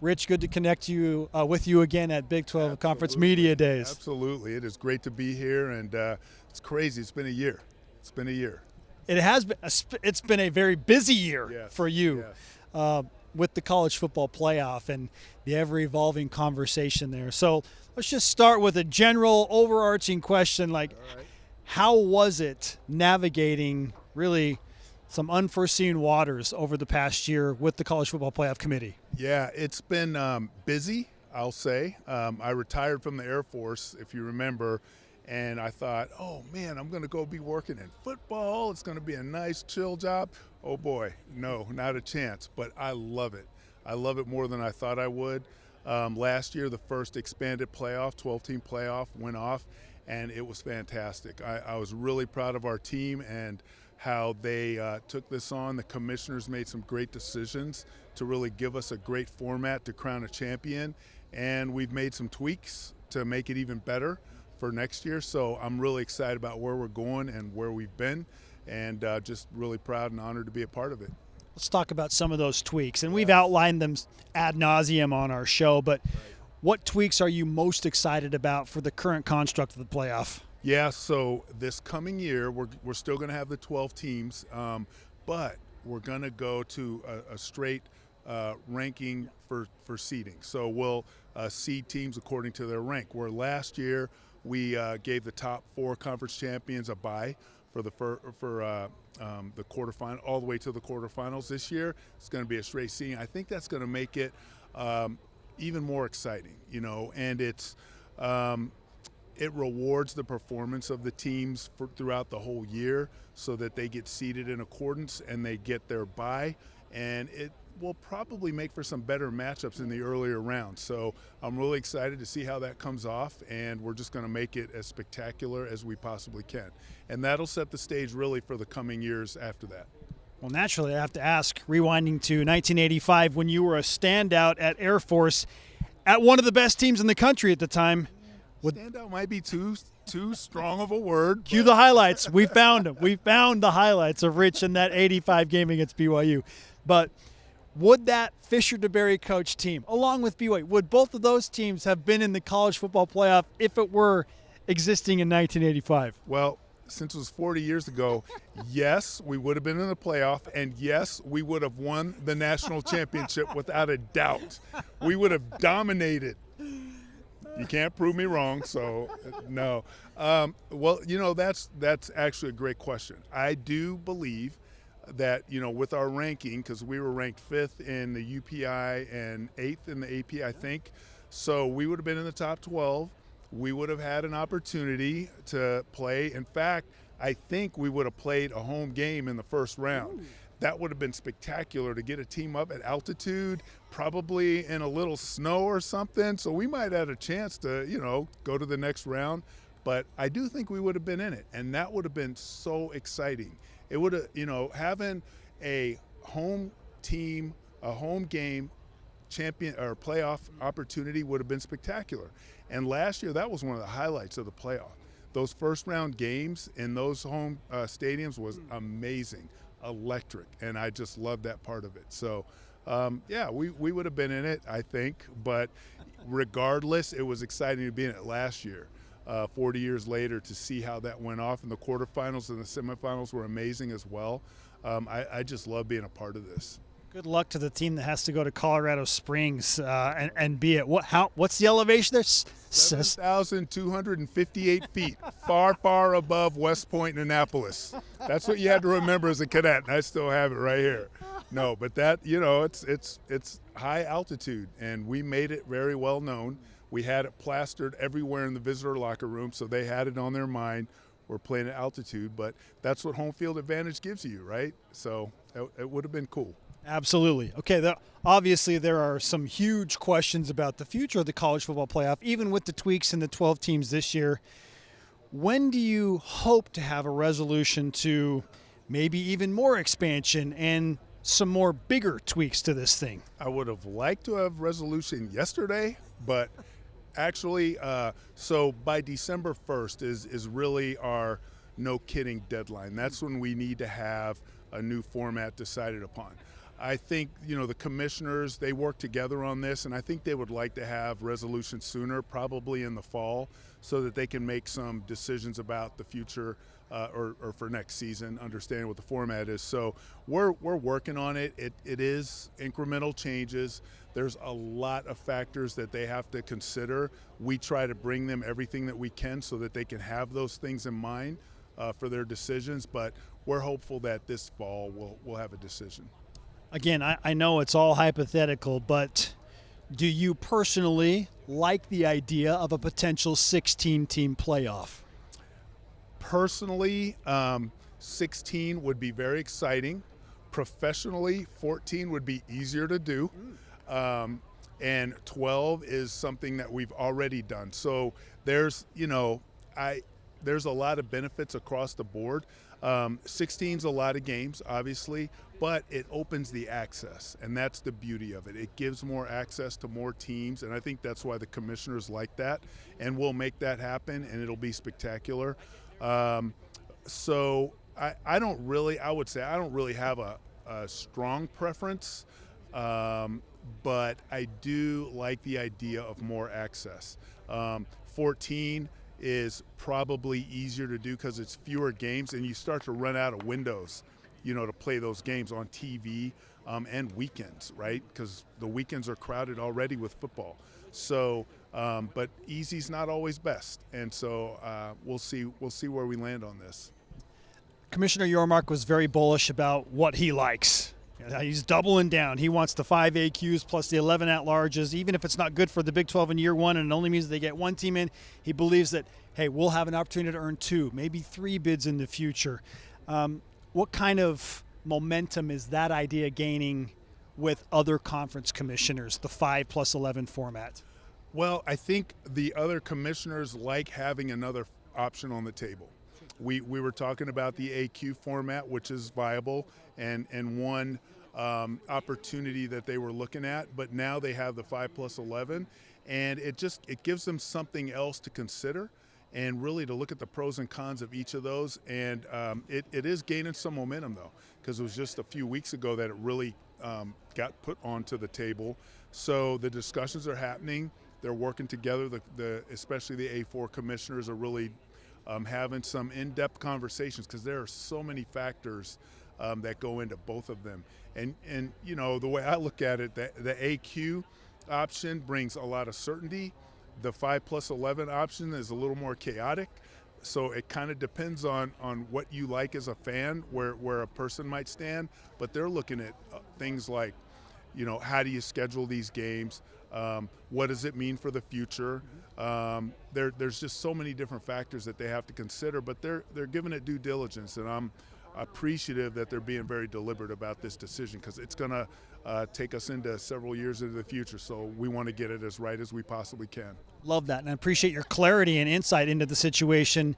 Rich, good to connect with you again at Big 12 Absolutely. Conference Media Days. Absolutely. It is great to be here, and it's crazy. It's been a year. It's been a year. It has been. It's been a very busy year Yes. for you with the college football playoff and the ever-evolving conversation there. So let's just start with a general, overarching question like, how was it navigating really some unforeseen waters over the past year with the College Football Playoff Committee? Yeah, it's been busy, I'll say. I retired from the Air Force, if you remember, and I thought, oh, man, I'm going to go be working in football. It's going to be a nice, chill job. Oh, boy, no, not a chance. But I love it. I love it more than I thought I would. Last year, the first expanded playoff, 12-team playoff, went off, and it was fantastic. I was really proud of our team and how they took this on. The commissioners made some great decisions to really give us a great format to crown a champion, and we've made some tweaks to make it even better for next year. So I'm really excited about where we're going and where we've been, and just really proud and honored to be a part of it. Let's talk about some of those tweaks, and we've outlined them ad nauseum on our show, but what tweaks are you most excited about for the current construct of the playoff? Yeah, so this coming year, we're still going to have the 12 teams, but we're going to go to a straight ranking for seeding. So we'll seed teams according to their rank, where last year we gave the top 4 conference champions a bye for the quarterfinal, all the way to the quarterfinals. This year, it's going to be a straight seeding. I think that's going to make it even more exciting, and it rewards the performance of the teams throughout the whole year so that they get seeded in accordance and they get their bye, and it will probably make for some better matchups in the earlier rounds. So I'm really excited to see how that comes off, and we're just going to make it as spectacular as we possibly can. And that'll set the stage really for the coming years after that. Well, naturally, I have to ask, rewinding to 1985 when you were a standout at Air Force at one of the best teams in the country at the time. Standout might be too strong of a word. Cue the highlights. We found them. We found the highlights of Rich in that 85 game against BYU. But would that Fisher DeBerry coach team, along with BYU, would both of those teams have been in the college football playoff if it were existing in 1985? Well, since it was 40 years ago, yes, we would have been in the playoff, and yes, we would have won the national championship without a doubt. We would have dominated. You can't prove me wrong, so no. Well, that's actually a great question. I do believe that, with our ranking, because we were ranked 5th in the UPI and 8th in the AP, I think, so we would have been in the top 12. We would have had an opportunity to play. In fact, I think we would have played a home game in the first round. Ooh. That would have been spectacular to get a team up at altitude, probably in a little snow or something. So we might have had a chance to, go to the next round. But I do think we would have been in it, and that would have been so exciting. It would have, having a home team, a home game champion or playoff opportunity would have been spectacular. And last year, that was one of the highlights of the playoff. Those first round games in those home stadiums was amazing, electric, and I just loved that part of it. So, we would have been in it, I think, but regardless, it was exciting to be in it last year. 40 years later, to see how that went off, and the quarterfinals and the semifinals were amazing as well. I just love being a part of this. Good luck to the team that has to go to Colorado Springs and be at what's the elevation there? 7,258 feet, far above West Point and Annapolis. That's what you had to remember as a cadet, and I still have it right here. No, but that, it's high altitude, and we made it very well known. We had it plastered everywhere in the visitor locker room, so they had it on their mind. We're playing at altitude, but that's what home field advantage gives you, right? So it would have been cool. Absolutely. Okay, obviously there are some huge questions about the future of the college football playoff, even with the tweaks in the 12 teams this year. When do you hope to have a resolution to maybe even more expansion and some more bigger tweaks to this thing? I would have liked to have resolution yesterday, but actually, so by December 1st is really our no kidding deadline. That's when we need to have a new format decided upon. I think, the commissioners, they work together on this, and I think they would like to have resolution sooner, probably in the fall, so that they can make some decisions about the future or for next season, understanding what the format is. So we're working on it. It is incremental changes. There's a lot of factors that they have to consider. We try to bring them everything that we can so that they can have those things in mind for their decisions, but we're hopeful that this fall we'll have a decision. Again, I know it's all hypothetical, but do you personally like the idea of a potential 16-team playoff? Personally, 16 would be very exciting. Professionally, 14 would be easier to do. And 12 is something that we've already done. So there's a lot of benefits across the board. 16's a lot of games, obviously, but it opens the access, and that's the beauty of it. It gives more access to more teams, and I think that's why the commissioners like that, and we'll make that happen, and it'll be spectacular. So I would say I don't really have a strong preference, but I do like the idea of more access. 14 is probably easier to do because it's fewer games, and you start to run out of windows, to play those games on TV and weekends, right? Because the weekends are crowded already with football. So, but easy's not always best, and so we'll see where we land on this. Commissioner Yormark was very bullish about what he likes. He's doubling down. He wants the 5 AQs plus the 11 at-larges, even if it's not good for the Big 12 in year one and it only means they get one team in. He believes that, hey, we'll have an opportunity to earn 2, maybe 3 bids in the future. What kind of momentum is that idea gaining with other conference commissioners, the 5 plus 11 format? Well, I think the other commissioners like having another option on the table. We were talking about the AQ format, which is viable, and one opportunity that they were looking at, but now they have the 5 plus 11, and it gives them something else to consider and really to look at the pros and cons of each of those. And it is gaining some momentum, though, because it was just a few weeks ago that it really got put onto the table. So the discussions are happening. They're working together. Especially the A4 commissioners are really having some in-depth conversations because there are so many factors that go into both of them. And the way I look at it, the AQ option brings a lot of certainty. The 5 plus 11 option is a little more chaotic. So it kind of depends on what you like as a fan, where a person might stand. But they're looking at things like, how do you schedule these games? What does it mean for the future? There's just so many different factors that they have to consider, but they're giving it due diligence, and I'm appreciative that they're being very deliberate about this decision because it's going to take us into several years into the future, so we want to get it as right as we possibly can. Love that, and I appreciate your clarity and insight into the situation.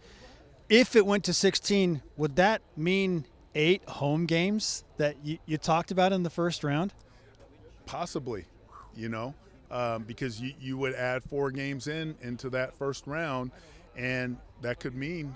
If it went to 16, would that mean 8 home games that you talked about in the first round? Possibly, because you would add 4 games into that first round, and that could mean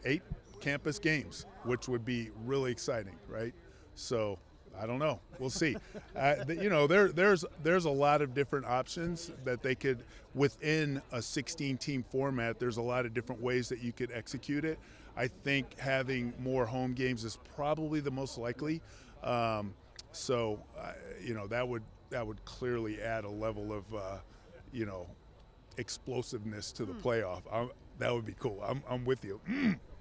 8 campus games, which would be really exciting, right? So I don't know. We'll see. There's a lot of different options that they could, within a 16-team format, there's a lot of different ways that you could execute it. I think having more home games is probably the most likely. So that would clearly add a level of, explosiveness to the playoff. That would be cool. I'm with you.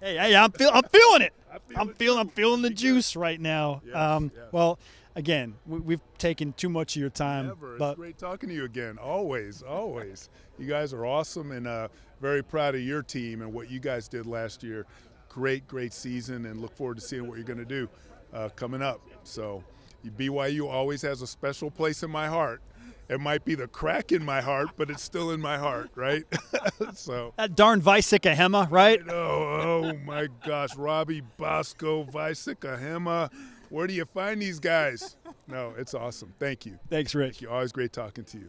Hey, I'm feeling it. I'm feeling the juice right now. Yes. Well, again, we've taken too much of your time. Never. But it's great talking to you again. Always. You guys are awesome, and very proud of your team and what you guys did last year. Great season, and look forward to seeing what you're going to do coming up. So BYU always has a special place in my heart. It might be the crack in my heart, but it's still in my heart, right? So that darn Vaisika-Hema, right? Oh my gosh, Robbie Bosco, Vaisika-Hema. Where do you find these guys? No, it's awesome. Thank you. Thanks, Rich. Thank you. Always great talking to you.